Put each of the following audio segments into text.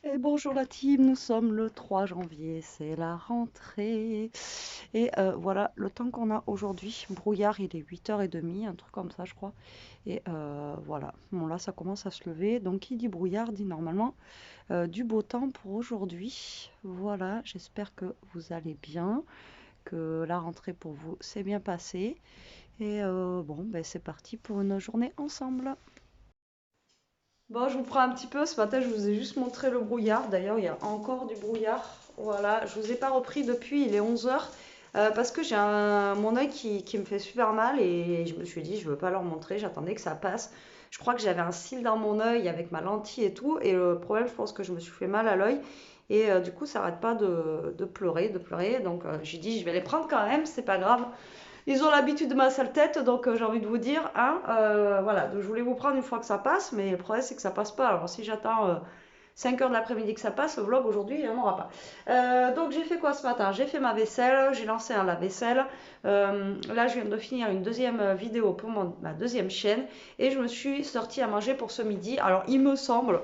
Et bonjour la team, nous sommes le 3 janvier, c'est la rentrée. Et voilà, le temps qu'on a aujourd'hui, brouillard, il est 8h30, un truc comme ça je crois. Et voilà, bon là ça commence à se lever, donc qui dit brouillard dit normalement du beau temps pour aujourd'hui. Voilà, j'espère que vous allez bien, que la rentrée pour vous s'est bien passée. Et bon, ben c'est parti pour une journée ensemble. Bon, je vous ferai un petit peu. Ce matin, je vous ai juste montré le brouillard. D'ailleurs, il y a encore du brouillard. Voilà, je vous ai pas repris depuis, il est 11h. Parce que j'ai mon œil qui me fait super mal et je me suis dit, je veux pas leur montrer, j'attendais que ça passe. Je crois que j'avais un cil dans mon œil avec ma lentille et tout. Et le problème, je pense que je me suis fait mal à l'œil. Et du coup, ça arrête pas de pleurer, de pleurer. Donc, j'ai dit, je vais les prendre quand même, c'est pas grave. Ils ont l'habitude de ma sale tête, donc j'ai envie de vous dire, hein, voilà, donc je voulais vous prendre une fois que ça passe, mais le problème c'est que ça passe pas. Alors si j'attends 5 heures de l'après-midi que ça passe, le vlog aujourd'hui il n'y en aura pas. Donc j'ai fait quoi ce matin? J'ai fait ma vaisselle, j'ai lancé un lave-vaisselle. Là je viens de finir une deuxième vidéo pour ma deuxième chaîne et je me suis sortie à manger pour ce midi. Alors il me semble,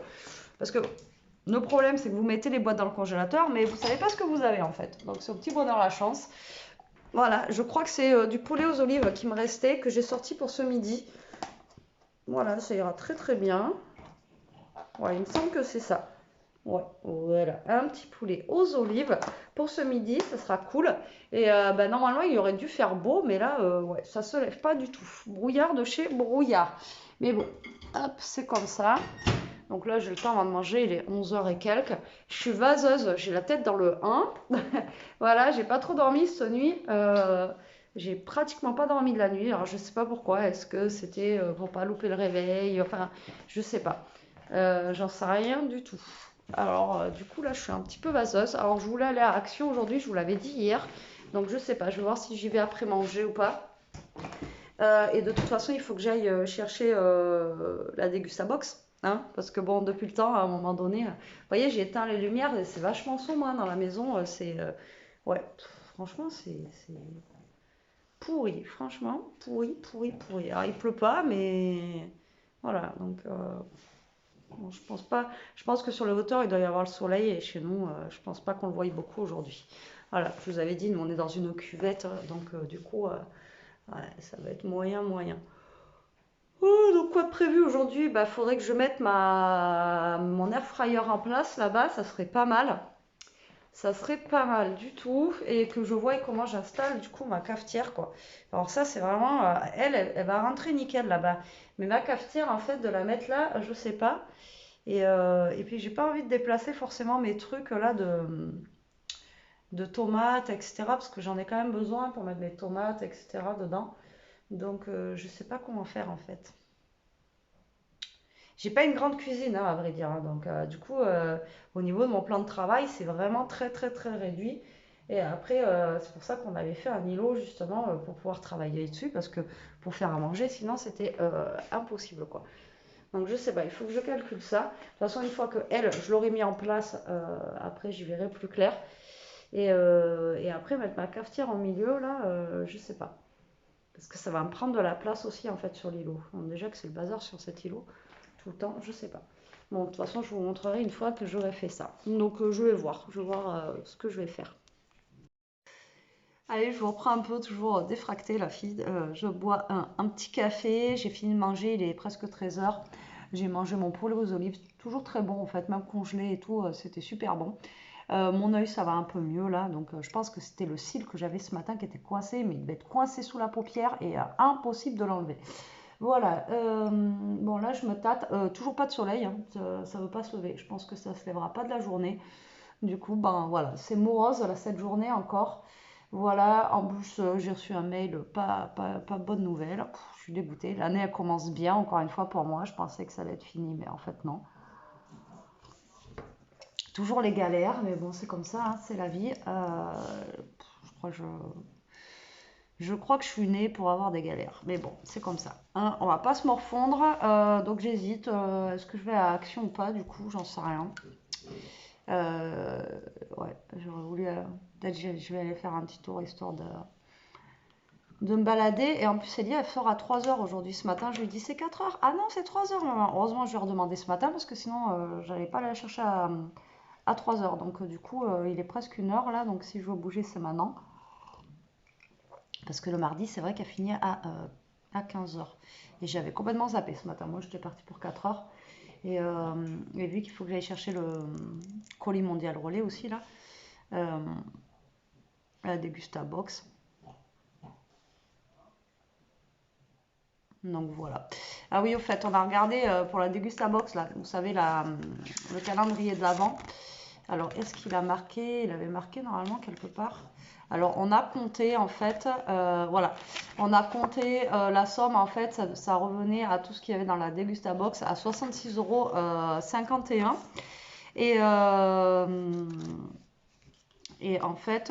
parce que le problème c'est que vous mettez les boîtes dans le congélateur, mais vous savez pas ce que vous avez en fait. Donc c'est au petit bonheur la chance. Voilà, je crois que c'est du poulet aux olives qui me restait, que j'ai sorti pour ce midi. Voilà, ça ira très très bien. Ouais, il me semble que c'est ça. Ouais, voilà, un petit poulet aux olives pour ce midi, ça sera cool. Et bah, normalement, il aurait dû faire beau, mais là, ouais, ça se lève pas du tout. Brouillard de chez Brouillard. Mais bon, hop, c'est comme ça. Donc là, j'ai le temps avant de manger, il est 11h et quelques. Je suis vaseuse, j'ai la tête dans le 1. Voilà, j'ai pas trop dormi cette nuit. J'ai pratiquement pas dormi de la nuit. Alors je sais pas pourquoi. Est-ce que c'était pour pas louper le réveil? Enfin, je sais pas. J'en sais rien du tout. Alors du coup là, je suis un petit peu vaseuse. Alors je voulais aller à Action aujourd'hui, je vous l'avais dit hier. Donc je sais pas. Je vais voir si j'y vais après manger ou pas. Et de toute façon, il faut que j'aille chercher la Dégustabox. Hein, parce que bon, depuis le temps, à un moment donné, vous voyez, j'ai éteint les lumières et c'est vachement sombre hein, dans la maison. Ouais, franchement, c'est pourri. Franchement, pourri, pourri, pourri. Alors, il pleut pas, mais voilà. Donc, bon, je pense pas. Je pense que sur les hauteurs, il doit y avoir le soleil et chez nous, je pense pas qu'on le voie beaucoup aujourd'hui. Voilà, je vous avais dit, nous on est dans une cuvette, donc du coup, ouais, ça va être moyen, moyen. Oh, donc quoi de prévu aujourd'hui? Bah, faudrait que je mette mon air fryer en place là-bas, ça serait pas mal. Ça serait pas mal du tout. Et que je voie comment j'installe du coup ma cafetière, quoi. Alors ça, c'est vraiment... elle va rentrer nickel là-bas. Mais ma cafetière, en fait, de la mettre là, je sais pas. Et puis, j'ai pas envie de déplacer forcément mes trucs là de tomates, etc. Parce que j'en ai quand même besoin pour mettre mes tomates, etc. dedans. Donc, je sais pas comment faire en fait. J'ai pas une grande cuisine, hein, à vrai dire, hein. Donc, du coup, au niveau de mon plan de travail, c'est vraiment très, très, très réduit. Et après, c'est pour ça qu'on avait fait un îlot, justement, pour pouvoir travailler dessus, parce que pour faire à manger, sinon, c'était impossible, quoi. Donc, je sais pas, il faut que je calcule ça. De toute façon, une fois que elle, je l'aurai mis en place, après, j'y verrai plus clair. Et après, mettre ma cafetière en milieu, là, je sais pas. Parce que ça va me prendre de la place aussi, en fait, sur l'îlot. Donc, déjà que c'est le bazar sur cet îlot tout le temps, je sais pas. Bon, de toute façon, je vous montrerai une fois que j'aurai fait ça. Donc, je vais voir ce que je vais faire. Allez, je vous reprends un peu, toujours défracté la fille. Je bois un petit café, j'ai fini de manger, il est presque 13h. J'ai mangé mon poulet aux olives, toujours très bon en fait, même congelé et tout, c'était super bon. Mon œil, ça va un peu mieux là, donc je pense que c'était le cil que j'avais ce matin qui était coincé, mais il devait être coincé sous la paupière et impossible de l'enlever. Voilà, bon là je me tâte, toujours pas de soleil, hein, ça veut pas se lever, je pense que ça se lèvera pas de la journée. Du coup, ben voilà, c'est morose là, cette journée encore. Voilà, en plus j'ai reçu un mail, pas bonne nouvelle. Pff, je suis dégoûtée, l'année elle commence bien, encore une fois pour moi, je pensais que ça allait être fini, mais en fait non. Toujours les galères, mais bon c'est comme ça, hein, c'est la vie. Je crois que je crois que je suis née pour avoir des galères. Mais bon, c'est comme ça. Hein, on va pas se morfondre. Donc j'hésite. Est-ce que je vais à Action ou pas? Du coup, j'en sais rien. Euh, ouais, j'aurais voulu. Peut-être je vais aller faire un petit tour histoire de me balader. Et en plus, Elia, elle sort à 3 heures aujourd'hui. Ce matin, je lui dis c'est 4 heures. Ah non, c'est 3 heures, maman. Heureusement, je lui ai redemandé ce matin parce que sinon, j'allais pas aller la chercher à 3 heures. Donc, du coup, il est presque 1 heure là. Donc, si je veux bouger, c'est maintenant. Parce que le mardi, c'est vrai qu'elle finit à 15 heures. Et j'avais complètement zappé ce matin. Moi, j'étais partie pour 4 heures. Et vu qu'il faut que j'aille chercher le colis mondial relais aussi, là, euh, à la Dégusta Box. Donc voilà. Ah oui, au fait, on a regardé pour la Dégusta Box, là, vous savez, le calendrier de l'Avent. Alors, est-ce qu'il a marqué? Il avait marqué normalement quelque part. Alors, on a compté en fait, voilà, on a compté la somme en fait, ça revenait à tout ce qu'il y avait dans la Dégusta Box à 66,51 €. Et en fait,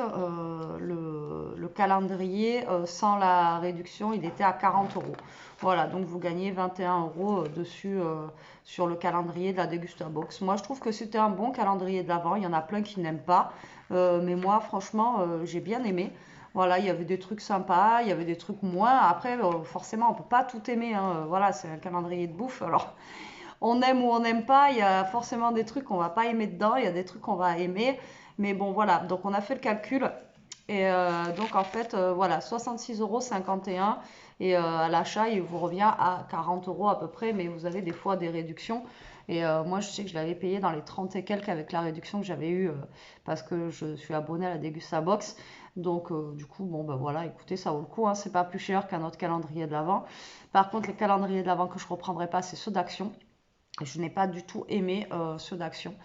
le calendrier, sans la réduction, il était à 40 €. Voilà, donc vous gagnez 21 € dessus sur le calendrier de la Degusta Box. Moi, je trouve que c'était un bon calendrier de l'Avent. Il y en a plein qui n'aiment pas. Mais moi, franchement, j'ai bien aimé. Voilà, il y avait des trucs sympas, il y avait des trucs moins. Après, forcément, on peut pas tout aimer, hein. Voilà, c'est un calendrier de bouffe. Alors, on aime ou on n'aime pas, il y a forcément des trucs qu'on va pas aimer dedans, il y a des trucs qu'on va aimer. Mais bon, voilà, donc on a fait le calcul. Et donc en fait, voilà, 66,51 € et à l'achat, il vous revient à 40 € à peu près, mais vous avez des fois des réductions. Et moi, je sais que je l'avais payé dans les 30 et quelques avec la réduction que j'avais eue parce que je suis abonnée à la Degusta Box. Donc, du coup, bon, ben voilà, écoutez, ça vaut le coup, hein, c'est pas plus cher qu'un autre calendrier de l'Avent. Par contre, les calendriers de l'Avent que je reprendrai pas, c'est ceux d'Action. Je n'ai pas du tout aimé ceux d'Action.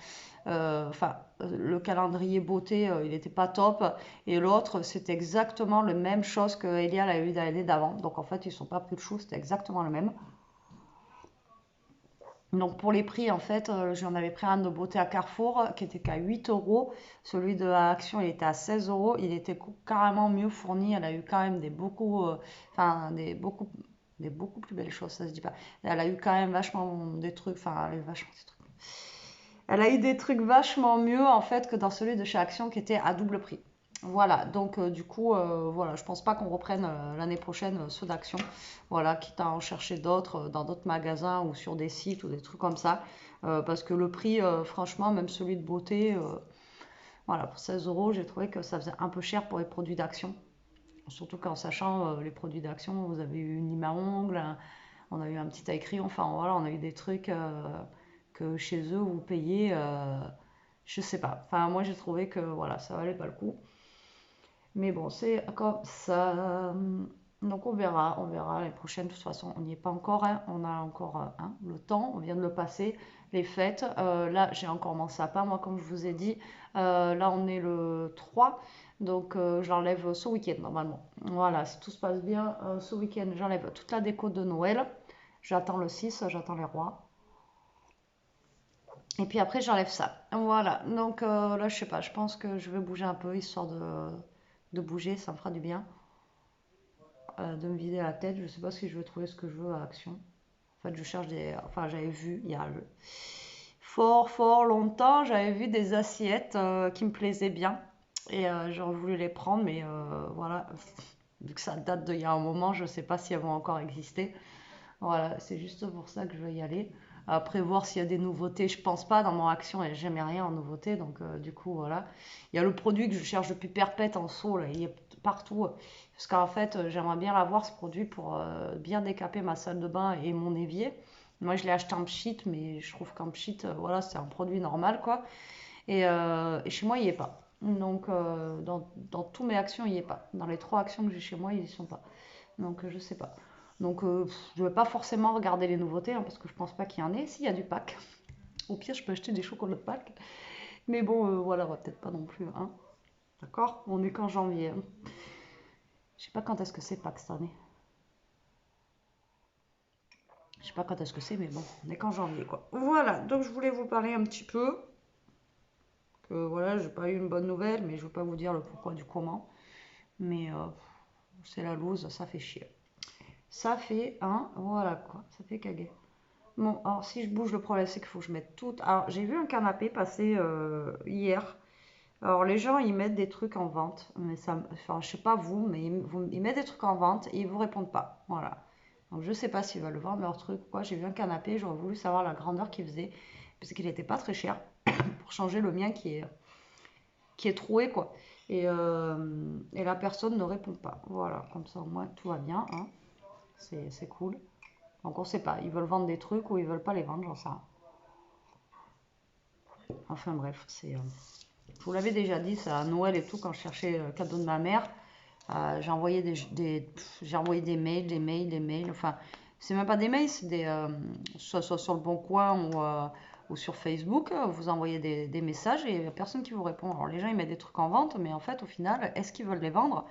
Enfin, le calendrier beauté, il n'était pas top. Et l'autre, c'était exactement la même chose que Elia a eu l'année d'avant. Donc en fait, ils ne sont pas pris de chou, c'était exactement le même. Donc pour les prix, en fait, j'en avais pris un de beauté à Carrefour qui était qu'à 8 €. Celui de Action, il était à 16 €. Il était carrément mieux fourni. Elle a eu quand même enfin, des beaucoup plus belles choses, ça se dit pas. Elle a eu quand même vachement des trucs, enfin, elle a eu vachement des trucs. Elle a eu des trucs vachement mieux en fait que dans celui de chez Action qui était à double prix. Voilà, donc du coup, voilà, je pense pas qu'on reprenne l'année prochaine ceux d'Action. Voilà, quitte à en chercher d'autres dans d'autres magasins ou sur des sites ou des trucs comme ça. Parce que le prix, franchement, même celui de beauté, voilà, pour 16 €, j'ai trouvé que ça faisait un peu cher pour les produits d'Action. Surtout qu'en sachant les produits d'Action, vous avez eu une lime à ongles, on a eu un petit taille crayon, enfin voilà, on a eu des trucs que chez eux vous payez, je sais pas. Enfin, moi j'ai trouvé que voilà, ça valait pas le coup. Mais bon, c'est comme ça. Donc on verra l'année prochaine. De toute façon, on n'y est pas encore, hein. On a encore le temps, on vient de le passer, les fêtes. Là, j'ai encore mon sapin, moi, comme je vous ai dit. Là, on est le 3, donc j'enlève ce week-end normalement. Voilà, si tout se passe bien, ce week-end, j'enlève toute la déco de Noël. J'attends le 6, j'attends les rois. Et puis après, j'enlève ça. Voilà, donc là, je sais pas, je pense que je vais bouger un peu, histoire de bouger, ça me fera du bien. De me vider la tête. Je sais pas si je vais trouver ce que je veux à Action. En fait, je cherche des. Enfin, j'avais vu il y a fort longtemps, j'avais vu des assiettes qui me plaisaient bien. Et j'aurais voulu les prendre, mais voilà. Vu que ça date d'il y a un moment, je sais pas si elles vont encore exister. Voilà, c'est juste pour ça que je vais y aller. Après, voir s'il y a des nouveautés. Je pense pas, dans mon Action, il n'y a jamais rien en nouveauté. Donc, du coup, voilà. Il y a le produit que je cherche depuis perpète en seau, là. Il est partout. Parce qu'en fait, j'aimerais bien l'avoir, ce produit, pour bien décaper ma salle de bain et mon évier. Moi, je l'ai acheté en pchit, mais je trouve qu'en pchit, voilà, c'est un produit normal, quoi. Et chez moi, il n'y est pas. Donc, dans tous mes Actions, il n'y est pas. Dans les 3 Actions que j'ai chez moi, ils n'y sont pas. Donc, je sais pas. Donc, je ne vais pas forcément regarder les nouveautés, hein, parce que je pense pas qu'il y en ait. S'il y a du pack, au pire, je peux acheter des chocolats de pack. Mais bon, voilà, on va peut-être pas non plus, hein. D'accord? On est qu'en janvier, hein. Je sais pas quand est-ce que c'est Pâques cette année. Je sais pas quand est-ce que c'est, mais bon, on est qu'en janvier, quoi. Voilà, donc je voulais vous parler un petit peu. Que voilà, j'ai pas eu une bonne nouvelle, mais je veux pas vous dire le pourquoi du comment. Mais c'est la loose, ça fait chier. Ça fait un, voilà quoi, ça fait caguer. Bon, alors si je bouge, le problème c'est qu'il faut que je mette tout. Alors j'ai vu un canapé passer hier. Alors les gens ils mettent des trucs en vente, mais ça, enfin je sais pas vous, mais ils mettent des trucs en vente et ils vous répondent pas. Voilà. Donc je sais pas s'ils veulent vendre leur truc ou quoi. J'ai vu un canapé, j'aurais voulu savoir la grandeur qu'il faisait, parce qu'il n'était pas très cher pour changer le mien qui est troué quoi. Et la personne ne répond pas. Voilà, comme ça au moins tout va bien, hein. C'est cool. Donc on sait pas, ils veulent vendre des trucs ou ils veulent pas les vendre, j'en sais rien. Enfin bref, je vous l'avais déjà dit, ça à Noël et tout, quand je cherchais le cadeau de ma mère, j'ai envoyé j'ai envoyé des mails, des mails, des mails. Enfin, c'est même pas des mails, c'est soit sur le Bon Coin ou sur Facebook, vous envoyez des messages et il n'y a personne qui vous répond. Alors les gens ils mettent des trucs en vente, mais en fait au final, est-ce qu'ils veulent les vendre?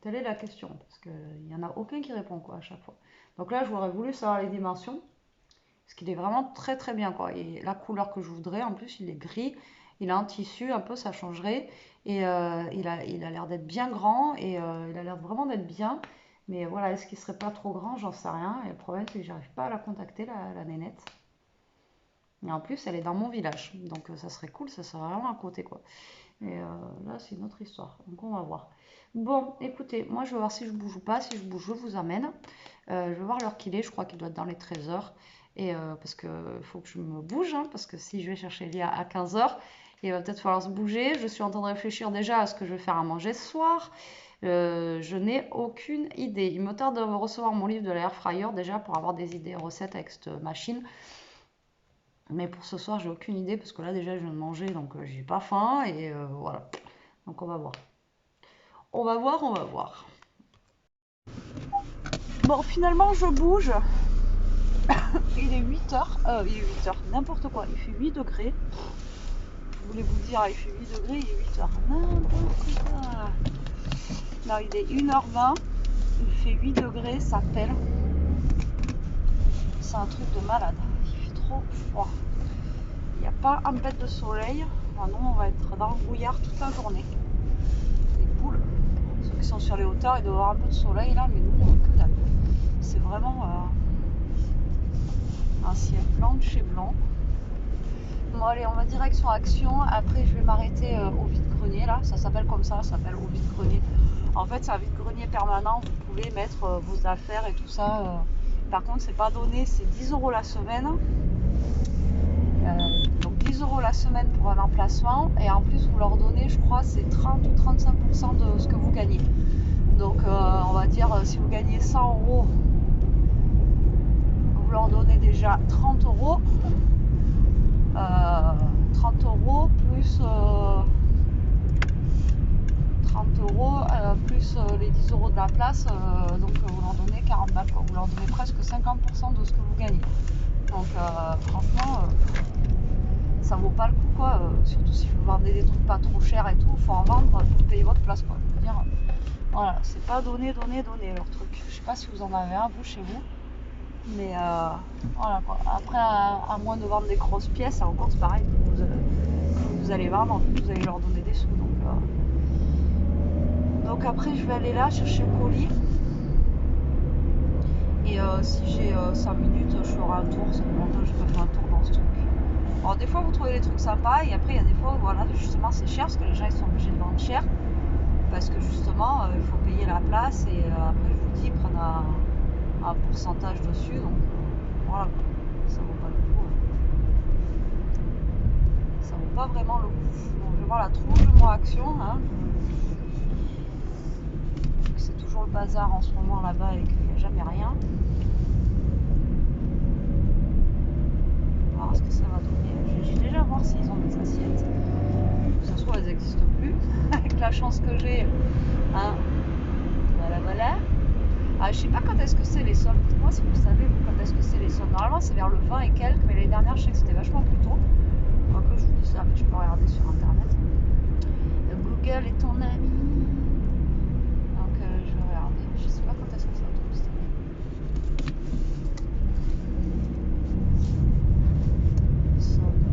Telle est la question, parce qu'il n'y en a aucun qui répond quoi à chaque fois. Donc là, j'aurais voulu savoir les dimensions, parce qu'il est vraiment très très bien quoi. Et la couleur que je voudrais, en plus il est gris, il a un tissu un peu, ça changerait. Et il a l'air d'être bien grand et il a l'air vraiment d'être bien. Mais voilà, est-ce qu'il serait pas trop grand? J'en sais rien. Et le problème c'est que j'arrive pas à la contacter, la nénette. Et en plus elle est dans mon village. Donc ça serait cool, ça serait vraiment à côté quoi. Et là c'est une autre histoire. Donc on va voir. Bon, écoutez, moi je vais voir si je bouge ou pas. Si je bouge, je vous amène. Je vais voir l'heure qu'il est. Je crois qu'il doit être dans les 13 heures. Et parce que faut que je me bouge, hein, parce que si je vais chercher Lia à 15 heures, il va peut-être falloir se bouger. Je suis en train de réfléchir déjà à ce que je vais faire à manger ce soir. Je n'ai aucune idée. Il me tarde de recevoir mon livre de l'air fryer déjà pour avoir des idées recettes avec cette machine. Mais pour ce soir, j'ai aucune idée parce que là déjà je viens de manger donc j'ai pas faim et voilà. Donc on va voir. On va voir, on va voir. Bon, finalement je bouge. Il est 8 heures. Il est 8 heures, n'importe quoi. Il fait 8 degrés. Je voulais vous dire, il fait 8 degrés, il est 8 heures. N'importe quoi. Là, il est 1h20. Il fait 8 degrés, ça pèle. C'est un truc de malade. Il fait trop froid. Il n'y a pas un pet de soleil. Enfin, nous, on va être dans le brouillard toute la journée. Les poules. Ceux qui sont sur les hauteurs, ils doivent avoir un peu de soleil là, mais nous, on n'a que dalle. C'est vraiment un ciel blanc de chez blanc. Bon allez, on va direction Action. Après, je vais m'arrêter au vide-grenier là. Ça s'appelle comme ça s'appelle au vide-grenier. En fait, c'est un vide-grenier permanent. Vous pouvez mettre vos affaires et tout ça. Par contre, c'est pas donné. C'est 10 € la semaine. Donc 10 € la semaine pour un emplacement. Et en plus, vous leur donnez, je crois, c'est 30 ou 35% de ce que vous gagnez. Donc, on va dire, si vous gagnez 100 €, vous leur donnez déjà 30 €. 30 € plus 30 € plus les 10 € de la place, donc vous leur donnez 40 balles quoi. Vous leur donnez presque 50% de ce que vous gagnez. Donc franchement ça vaut pas le coup quoi, surtout si vous vendez des trucs pas trop chers et tout, il faut en vendre pour payer votre place quoi. Je veux dire, voilà, c'est pas donné leur truc. Je sais pas si vous en avez un vous chez vous. Mais voilà quoi. Après, à moins de vendre des grosses pièces, encore c'est pareil. Vous allez vendre, vous allez leur donner des sous. Donc après, je vais aller là chercher le colis. Et si j'ai 5 minutes, je ferai un tour. C'est bon, je peux faire un tour dans ce truc. Alors des fois, vous trouvez des trucs sympas. Et après, il y a des fois, voilà, justement, c'est cher parce que les gens ils sont obligés de vendre cher. Parce que justement, il faut payer la place. Et après, je vous dis, ils prennent un pourcentage dessus. Donc voilà, ça vaut pas le coup. Ça vaut pas vraiment le coup. Donc je vais voir la tronche de mon Action. Hein. C'est toujours le bazar en ce moment là-bas et qu'il n'y a jamais rien. On va voir ce que ça va donner. J'ai déjà voir s'ils ont des assiettes. Ça se trouve, elles n'existent plus. Avec la chance que j'ai. Hein. Voilà, voilà. Ah, je sais pas quand est-ce que c'est les soldes. Dites-moi si vous savez vous, quand est-ce que c'est les soldes. Normalement c'est vers le 20 et quelques, mais l'année dernière je sais que c'était vachement plus tôt. Donc je vous dis ça, mais je peux regarder sur internet. Google est ton ami. Donc je vais regarder. Je sais pas quand est-ce que ça tombe cette année. Soldes.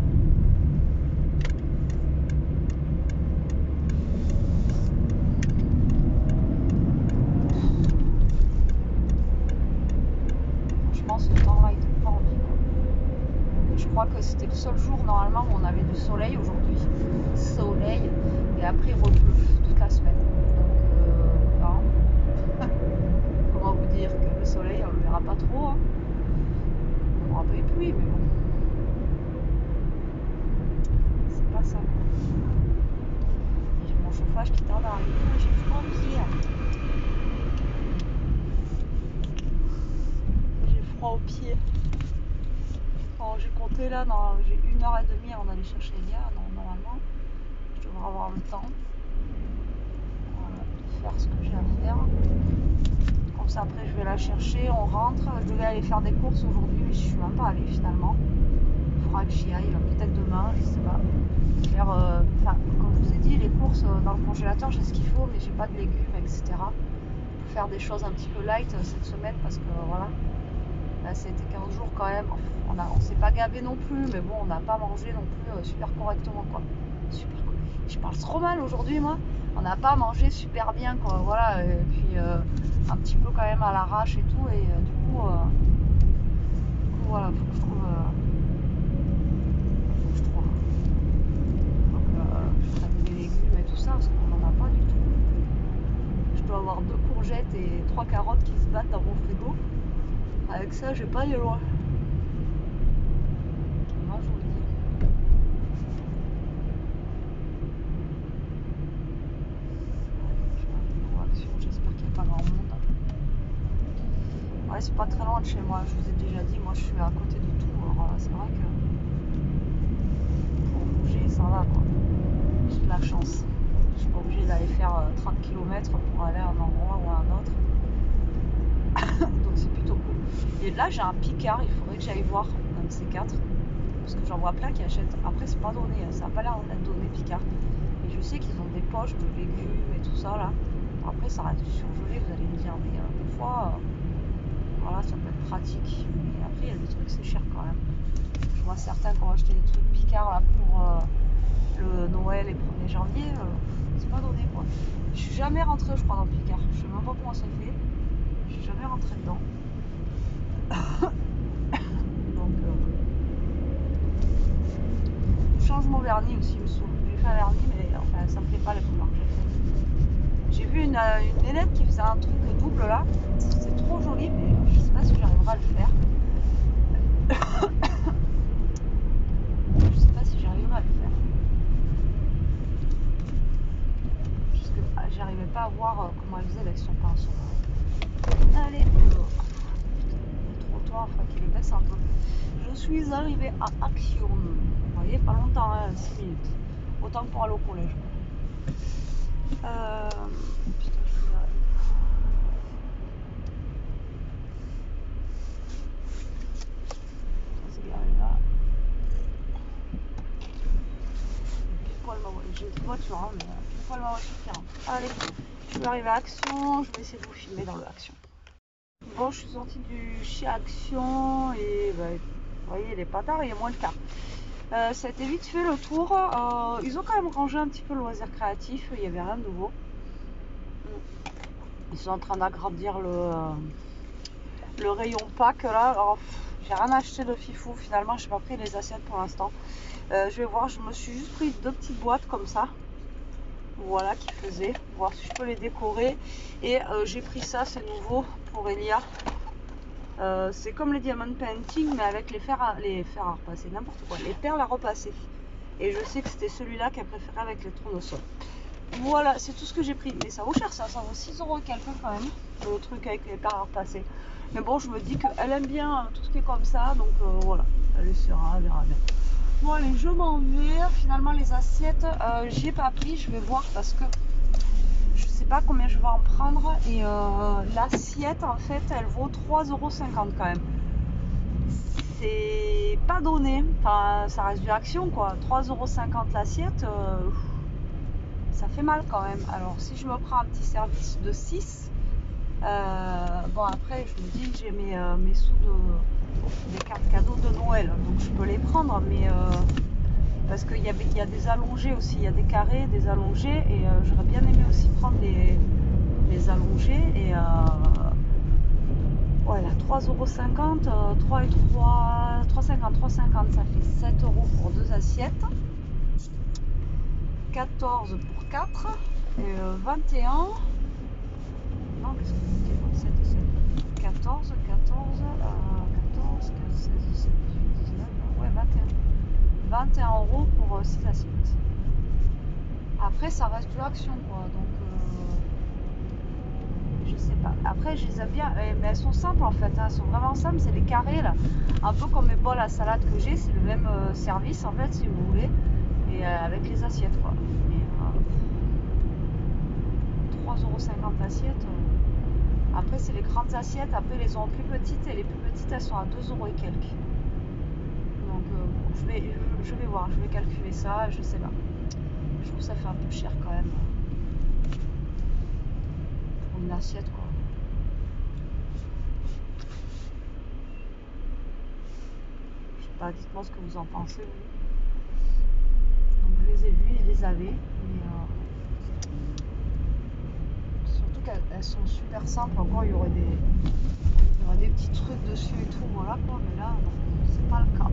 Franchement ce temps-là il donne pas envie quoi. Je crois que c'était le seul jour normalement où on avait du soleil aujourd'hui. Soleil. Et après il repleut toute la semaine. Donc comment vous dire que le soleil on le verra pas trop. Hein. On aura pas eu de pluie, mais bon. C'est pas ça. J'ai mon chauffage qui tarde à arriver, j'ai froid aux pieds. J'ai froid aux pieds. Quand j'ai compté là, j'ai 1h30 avant d'aller chercher Elia. Normalement, je devrais avoir le temps. Voilà, de faire ce que j'ai à faire. Comme ça après je vais la chercher, on rentre. Je devais aller faire des courses aujourd'hui, mais je suis même pas allée finalement. Il faudra que j'y aille, peut-être demain, je sais pas. Faire, comme je vous ai dit, les courses dans le congélateur, j'ai ce qu'il faut, mais j'ai pas de légumes, etc. Pour faire des choses un petit peu light cette semaine parce que voilà. Là c'était 15 jours quand même. On s'est pas gavé non plus, mais bon, on n'a pas mangé non plus super correctement quoi. Super. Je parle trop mal aujourd'hui moi. On n'a pas mangé super bien quoi. Voilà. Et puis un petit peu quand même à l'arrache et tout. Et du coup voilà, faut que je trouve. Donc je prenne des légumes et tout ça parce qu'on n'en a pas du tout. Je dois avoir 2 courgettes et 3 carottes qui se battent dans mon frigo. Avec ça, je vais pas aller loin. Moi, je vous le dis. Je vais aller en action. J'espère qu'il n'y a pas grand monde. Ouais, c'est pas très loin de chez moi. Je vous ai déjà dit, moi, je suis à côté de tout. Alors c'est vrai que pour bouger, ça va quoi. J'ai de la chance. Je suis pas obligée d'aller faire 30 km pour aller à un endroit ou à un autre. Donc c'est plutôt cool. Et là j'ai un Picard, il faudrait que j'aille voir un de ces 4. Parce que j'en vois plein qui achètent. Après c'est pas donné, ça n'a pas l'air d'être donné Picard. Et je sais qu'ils ont des poches de légumes et tout ça là. Après ça reste du surgelé, vous allez me dire. Mais des fois, voilà, ça peut être pratique. Et après il y a des trucs c'est cher quand même. Je vois certains qui ont acheté des trucs Picard là pour le Noël et 1er janvier. C'est pas donné quoi. Je suis jamais rentrée je crois dans Picard. Je sais même pas comment ça fait. Je suis jamais rentrée dedans. Donc je change mon vernis aussi, il me saoule. J'ai fait un vernis mais enfin ça me plaît pas les couleurs que j'ai fait. J'ai vu une nénette qui faisait un truc double là. C'est trop joli mais je sais pas si j'arriverai à le faire. Je sais pas si j'arriverai à le faire. Parce que j'arrivais pas à voir comment elle faisait avec son pinceau. Allez, le trottoir, il faudrait qu'il les baisse un peu. Je suis arrivée à Action. Vous voyez, pas longtemps, hein, 6 minutes. Autant que pour aller au collège. Putain, je suis là. Ça s'est garé là. Pile poil ma voiture. J'ai une voiture, hein, mais pile poil ma voiture qui rentre. Allez, je suis arrivée à Action. Je vais essayer de vous filmer dans le Action. Bon, je suis sortie chez Action et bah, vous voyez, les patards, il y a moins de cas. Ça a été vite fait le tour. Ils ont quand même rangé un petit peu le loisir créatif. Il n'y avait rien de nouveau. Ils sont en train d'agrandir le rayon pack là. Alors, j'ai rien acheté de fifou finalement. Je n'ai pas pris les assiettes pour l'instant. Je vais voir. Je me suis juste pris 2 petites boîtes comme ça. Voilà qui faisaient. Voir si je peux les décorer. Et j'ai pris ça, c'est nouveau pour Elia. C'est comme les diamond painting mais avec les fers à repasser, n'importe quoi, les perles à repasser. Et je sais que c'était celui-là qu'elle préférait avec les tournesols. Voilà, c'est tout ce que j'ai pris. Mais ça vaut cher ça vaut 6 € quelques quand même, le truc avec les perles à repasser. Mais bon, je me dis qu'elle aime bien tout ce qui est comme ça, donc voilà, elle essaiera, elle verra bien. Bon allez, je m'en vais. Finalement les assiettes, j'y ai pas pris, je vais voir parce que je sais pas combien je vais en prendre et l'assiette en fait elle vaut 3,50 € quand même. C'est pas donné, enfin ça reste du Action quoi. 3,50 € l'assiette, ça fait mal quand même. Alors si je me prends un petit service de 6, bon après je me dis que j'ai mes sous des cartes cadeaux de Noël, donc je peux les prendre, mais parce qu'il y a des allongés aussi, il y a des carrés, des allongés, et j'aurais bien aimé aussi prendre les allongés, et voilà, 3,50 €, 3 et 3, 3,50, 3,50, ça fait 7 € pour 2 assiettes. 14 pour 4 et 21. Non, qu'est-ce que c'était? 7 et 7. 14, 14, 14, 15, 16, 17, 18, 19, ouais, 21. 21 € pour 6 assiettes. Après, ça reste de l'action, quoi. Donc, je sais pas. Après, je les aime bien. Mais elles sont simples, en fait. Hein. Elles sont vraiment simples. C'est les carrés, là. Un peu comme mes bols à salade que j'ai. C'est le même service, en fait, si vous voulez. Et avec les assiettes, quoi. Mais 3,50 € l'assiette. Après, c'est les grandes assiettes. Après, les ont plus petites. Et les plus petites, elles sont à 2 € et quelques. Donc, je vais voir. Je vais calculer ça. Je sais pas. Je trouve que ça fait un peu cher, quand même. Pour une assiette, quoi. Je sais pas. Dites-moi ce que vous en pensez, vous. Donc, je les ai vus. Ils les avaient. Mais... surtout qu'elles sont super simples. Encore, il y aurait des petits trucs dessus et tout. Voilà, quoi. Mais là, non, c'est pas le cas.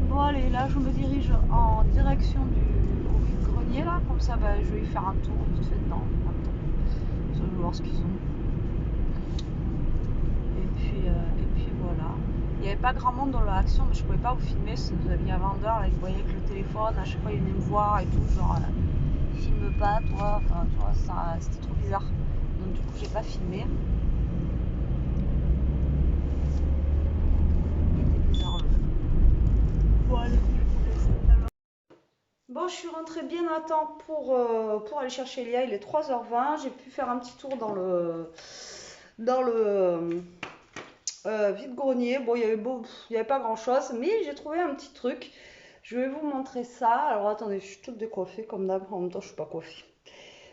Bon, allez, là, je me dirige en direction au vide-grenier, là. Comme ça, bah, je vais y faire un tour vite fait dedans. Je vais voir ce qu'ils ont. Et puis voilà. Il n'y avait pas grand monde dans l'action, mais je pouvais pas vous filmer. Si vous aviez un vendeur, là, il voyait avec le téléphone. À chaque fois, il venait me voir et tout. Genre, filme pas, toi. Enfin, tu vois, c'était trop bizarre. Donc, du coup, j'ai pas filmé. Il était bizarre, là. Voilà. Bon, je suis rentrée bien à temps pour aller chercher Lia. Il est 3h20. J'ai pu faire un petit tour dans le vide-grenier. Bon, il y avait pas grand-chose, mais j'ai trouvé un petit truc. Je vais vous montrer ça. Alors, attendez, je suis toute décoiffée comme d'hab. En même temps, je suis pas coiffée.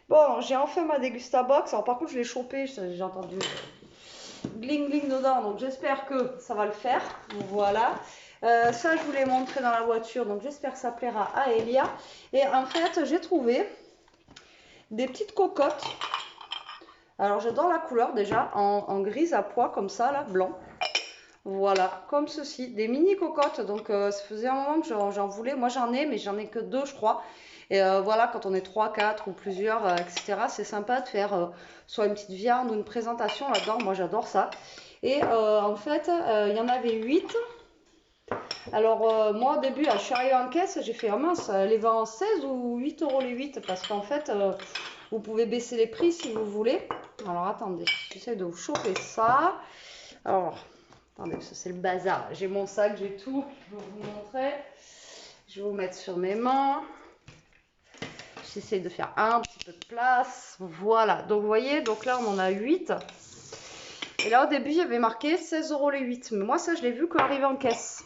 Bon, j'ai enfin ma Degustabox. Alors, par contre, je l'ai chopée. J'ai entendu gling gling dedans. Donc, j'espère que ça va le faire. Voilà. Ça, je vous l'ai montré dans la voiture, donc j'espère que ça plaira à Elia. Et en fait, j'ai trouvé des petites cocottes. Alors, j'adore la couleur déjà, en grise à pois, comme ça, là, blanc. Voilà, comme ceci, des mini cocottes. Donc, ça faisait un moment que j'en voulais. Moi, j'en ai, mais j'en ai que 2, je crois. Et voilà, quand on est 3, 4 ou plusieurs, etc., c'est sympa de faire soit une petite viande ou une présentation là-dedans. Moi, j'adore ça. Et en fait, il y en avait 8. Alors, moi, au début, je suis arrivée en caisse, j'ai fait, oh mince, elle les vend en 16 ou 8 € les 8 parce qu'en fait, vous pouvez baisser les prix si vous voulez. Alors, attendez, j'essaie de vous choper ça. Alors, attendez, ça c'est le bazar. J'ai mon sac, j'ai tout. Je vais vous montrer. Je vais vous mettre sur mes mains. J'essaie de faire un petit peu de place. Voilà, donc vous voyez, donc là, on en a 8. Et là, au début, il y avait marqué 16 € les 8. Mais moi, ça, je l'ai vu quand arrivé en caisse.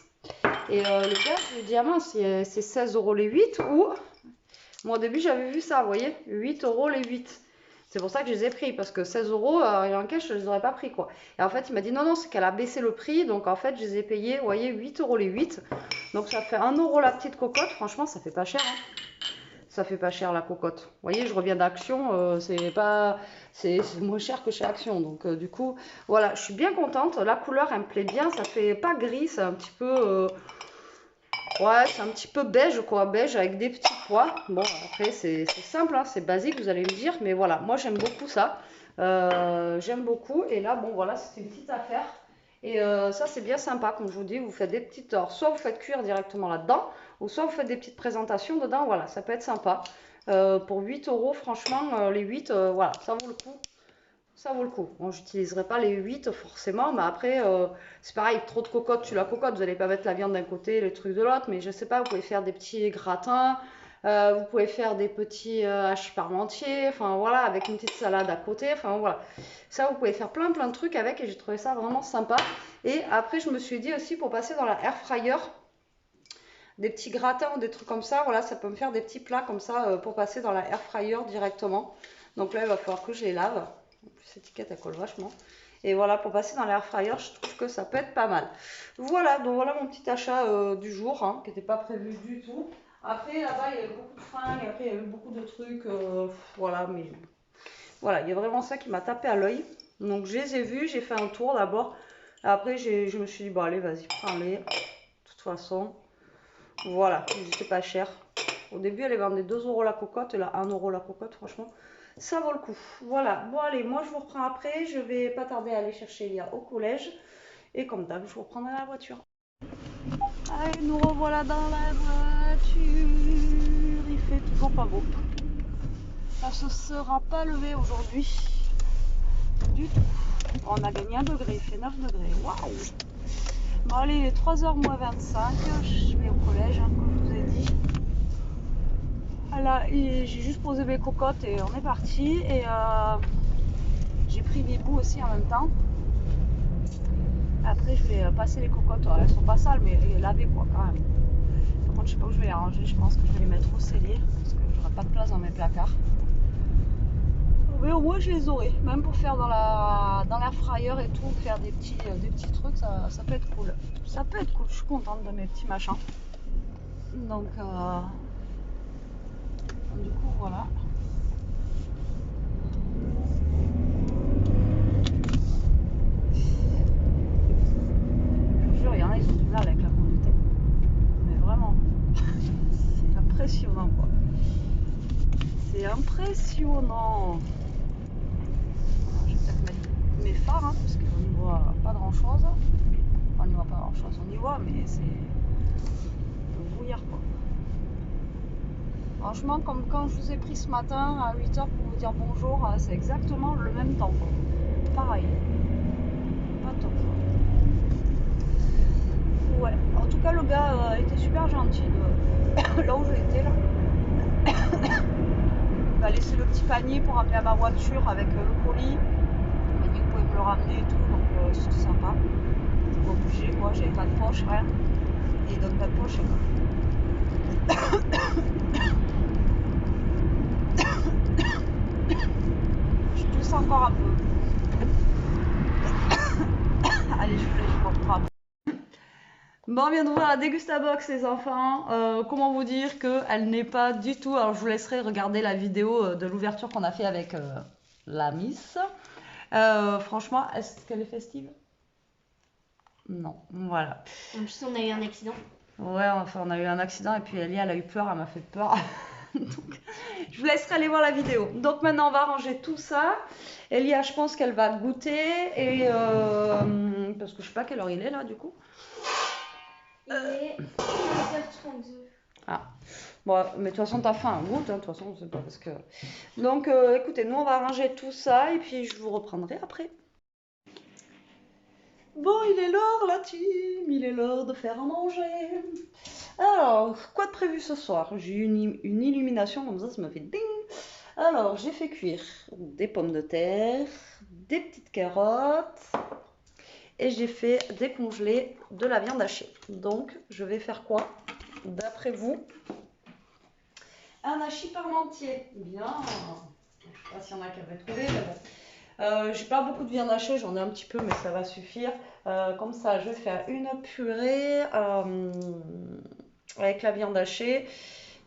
Et le gars, je lui ai dit, ah mince, c'est 16 € les 8 ou... Moi, au début, j'avais vu ça, vous voyez, 8 € les 8. C'est pour ça que je les ai pris, parce que 16 € en cash, je les aurais pas pris, quoi. Et en fait, il m'a dit, non, non, c'est qu'elle a baissé le prix, donc en fait, je les ai payés, vous voyez, 8 € les 8. Donc ça fait 1 € la petite cocotte, franchement, ça fait pas cher, hein. Ça fait pas cher la cocotte. Vous voyez, je reviens d'Action, c'est moins cher que chez Action. Donc du coup, voilà, je suis bien contente. La couleur, elle me plaît bien. Ça fait pas gris, c'est un petit peu, ouais, c'est un petit peu beige, quoi, beige avec des petits pois. Bon, après, c'est simple, hein, c'est basique, vous allez me dire, mais voilà, moi j'aime beaucoup ça. J'aime beaucoup. Et là, bon, voilà, c'est une petite affaire. Et ça, c'est bien sympa, comme je vous dis, vous faites des petites... Alors, soit vous faites cuire directement là-dedans, ou soit vous faites des petites présentations dedans, voilà, ça peut être sympa. Pour 8 €, franchement, les 8, voilà, ça vaut le coup. Ça vaut le coup. Bon, j'utiliserai pas les 8 forcément, mais après, c'est pareil, trop de cocottes, tu la cocotte, vous n'allez pas mettre la viande d'un côté, les trucs de l'autre, mais je sais pas, vous pouvez faire des petits gratins, vous pouvez faire des petits hachis parmentiers, enfin voilà, avec une petite salade à côté, enfin voilà. Ça, vous pouvez faire plein de trucs avec et j'ai trouvé ça vraiment sympa. Et après, je me suis dit aussi pour passer dans la air fryer, des petits gratins ou des trucs comme ça, voilà, ça peut me faire des petits plats comme ça pour passer dans la air fryer directement. Donc là, il va falloir que je les lave. En plus, cette étiquette, elle colle vachement. Et voilà, pour passer dans l'air fryer, je trouve que ça peut être pas mal. Voilà, donc voilà mon petit achat du jour, hein, qui n'était pas prévu du tout. Après, là-bas, il y avait beaucoup de fringues, après, il y avait beaucoup de trucs, voilà, mais voilà, il y a vraiment ça qui m'a tapé à l'œil. Donc, je les ai vus, j'ai fait un tour d'abord. Après, je me suis dit, bon, allez, vas-y, prends-les. De toute façon, voilà, ils étaient pas chers. Au début, elle les vendait 2 euros la cocotte, et là, 1 euro la cocotte, franchement, ça vaut le coup. Voilà, bon allez, moi je vous reprends après, je vais pas tarder à aller chercher Elia au collège, et comme d'hab, je vous reprendrai la voiture. Allez, nous revoilà dans la voiture, il fait toujours pas beau. Ça se sera pas levé aujourd'hui, du tout. On a gagné 1 degré, il fait 9 degrés, waouh. Bon allez, il est 3h moins 25, je vais au collège, hein, comme je vous ai dit. Voilà, j'ai juste posé mes cocottes et on est parti. Et j'ai pris Bibou aussi en même temps. Après, je vais passer les cocottes. Elles sont pas sales, mais les laver quoi, quand même. Par contre, je sais pas où je vais les ranger. Je pense que je vais les mettre au cellier parce que j'aurai pas de place dans mes placards. Mais au moins, je les aurai. Même pour faire dans l'air fryer et tout, faire des petits trucs, ça peut être cool. Ça peut être cool. Je suis contente de mes petits machins. Donc, du coup, voilà. Je vous jure, il y en a, ils ont du mal avec la conduite. Mais vraiment, c'est impressionnant quoi. C'est impressionnant. Alors, je vais peut-être mettre mes phares, hein, parce qu'on n'y voit pas grand chose. Enfin, on n'y voit pas grand chose, on y voit, mais c'est le brouillard quoi. Franchement, comme quand je vous ai pris ce matin à 8h pour vous dire bonjour, c'est exactement le même temps quoi. Pareil. Pas top. Ouais, en tout cas, le gars était super gentil là où j'étais là. Il m'a laissé le petit panier pour appeler à ma voiture avec le colis. Il m'a dit que vous pouvez me le ramener et tout, donc c'était sympa. J'étais pas obligée, quoi, j'avais pas de poche, rien. Et il donne pas de poche. Je tousse encore un peu. Allez, je reprends. Bon, on vient d'ouvrir la Dégustabox, les enfants. Comment vous dire qu'elle n'est pas du tout. Alors, je vous laisserai regarder la vidéo de l'ouverture qu'on a fait avec la Miss. Franchement, est-ce qu'elle est festive? Non, voilà. En plus, on a eu un accident. Ouais, enfin, on a eu un accident et puis Elia, elle a eu peur, elle m'a fait peur. Donc, je vous laisserai aller voir la vidéo. Donc maintenant, on va ranger tout ça. Elia, je pense qu'elle va goûter et parce que je sais pas quelle heure il est là, du coup. Il est 15h32. Ah, bon, mais de toute façon, t'as faim, goûte, hein, de toute façon, c'est pas parce que. Donc, écoutez, nous, on va ranger tout ça et puis je vous reprendrai après. Bon, il est l'heure, la team, il est l'heure de faire à manger. Alors, quoi de prévu ce soir? J'ai eu une illumination comme ça me fait ding. Alors, j'ai fait cuire des pommes de terre, des petites carottes et j'ai fait décongeler de la viande hachée. Donc, je vais faire quoi, d'après vous? Un hachis parmentier. Bien. Je ne sais pas s'il y en a qui avaient trouvé, mais bon. J'ai pas beaucoup de viande hachée, j'en ai un petit peu, mais ça va suffire. Comme ça, je vais faire une purée avec la viande hachée.